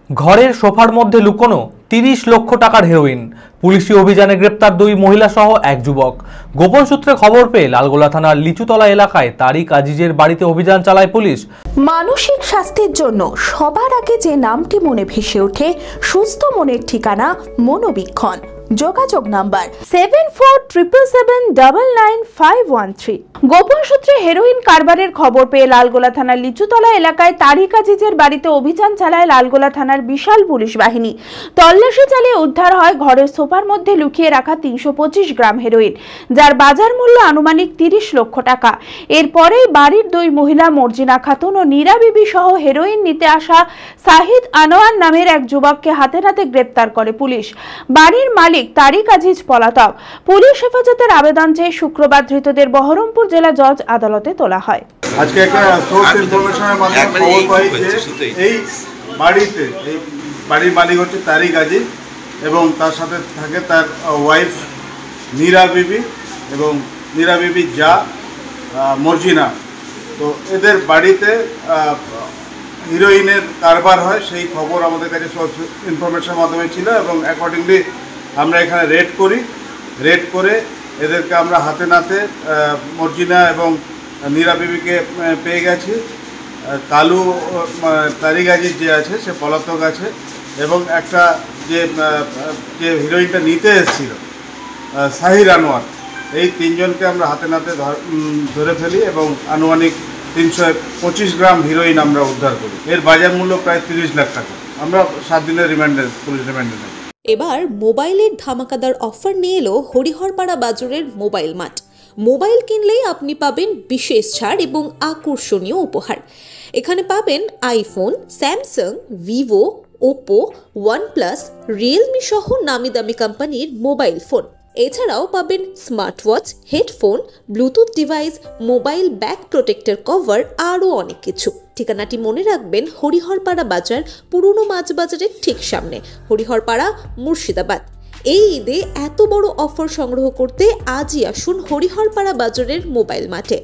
ঘরের সোফার মধ্যে লুকোনো ৩০ লক্ষ টাকার হেরোইন। পুলিশি অভিযানে গ্রেপ্তার ২ মহিলা সহ এক যুবক। গোপন সূত্রে খবর পেয়ে লালগোলা থানার লিচুতলা এলাকায় তারিক আজিজের বাড়িতে অভিযান চালায় পুলিশ। মানসিক স্বাস্থ্যের জন্য সবার আগে যে নামটি মনে ভেসে ওঠে, সুস্থ মনের ঠিকানা মনোবীক্ষণ। যোগাযোগ নাম্বার 7477799513। গোপন সূত্রে হেরোইন কারবারের খবর পেয়ে লালগোলা থানার লিচুতলা এলাকায় তারিক আজিজের বাড়িতে অভিযান চালায় লালগোলা থানার বিশাল পুলিশ বাহিনী। তল্লাশি চালিয়ে উদ্ধার হয় ঘরের সোফার মধ্যে লুকিয়ে রাখা ৩২৫ গ্রাম হেরোইন, যার বাজার মূল্য আনুমানিক ৩০ লক্ষ টাকা। এরপরেই বাড়ির ২ মহিলা মর্জিনা খাতুন ও নীরা বিবি সহ হেরোইন নিতে আসা সাহিদ আনোয়ার নামের এক যুবককে হাতে নাতে গ্রেপ্তার করে পুলিশ। বাড়ির মালিক তারিক আজিজ পলাতক। পুলিশ হেফাজতের আবেদন চেয়ে শুক্রবার ধৃতদের বহরমপুর জেলা জজ আদালতে তোলা হয়। আজকে একটা সোর্স ইনফরমেশনের মাধ্যমে খবর পাই যে এই বাড়ির মালিক হচ্ছে তারিক আজিজ এবং তার সাথে থাকে তার ওয়াইফ নীরা বিবি এবং নীরা বিবি যা মর্জিনা। তো এদের বাড়িতে হিরোইনের কারবার হয়, সেই খবর আমাদের কাছে সোর্স ইনফরমেশনের মাধ্যমে ছিল এবং অ্যাকর্ডিংলি আমরা এখানে রেড করে এদেরকে আমরা হাতে নাতে মর্জিনা এবং নীরা বিবিকে পেয়ে গেছি। কালু তারিক আজিজ যে আছে সে পলাতক আছে এবং একটা যে হিরোইনটা নিতে এসেছিল সাহিদ আনোয়ার, এই ৩ জনকে আমরা হাতে নাতে ধরে ফেলি এবং আনুমানিক ৩২৫ গ্রাম হিরোইন আমরা উদ্ধার করি। এর বাজার মূল্য প্রায় ৩০ লাখ টাকা। আমরা 7 দিনের পুলিশ রিমান্ডে নেব। এবার মোবাইলের ধামাকাদার অফার নিয়ে এলো হরিহরপাড়া বাজারের মোবাইল মার্ট। মোবাইল কিনলেই আপনি পাবেন বিশেষ ছাড় এবং আকর্ষণীয় উপহার। এখানে পাবেন iPhone, Samsung, Vivo, Oppo, OnePlus, Realme সহ নামি দামি কোম্পানির মোবাইল ফোন। এছাড়াও পাবেন smart watch, headphone, Bluetooth device, mobile back protector cover, আরও অনেক কিছু। ঠিকানাটি মনে রাখবেন, হরিহরপাড়া বাজার, পুরনো মাছ বাজারের ঠিক সামনে, হরিহরপাড়া, মুর্শিদাবাদ। এই ঈদে এত বড় অফার সংগ্রহ করতে আজই আসুন হরিহরপাড়া বাজারের মোবাইল মাঠে।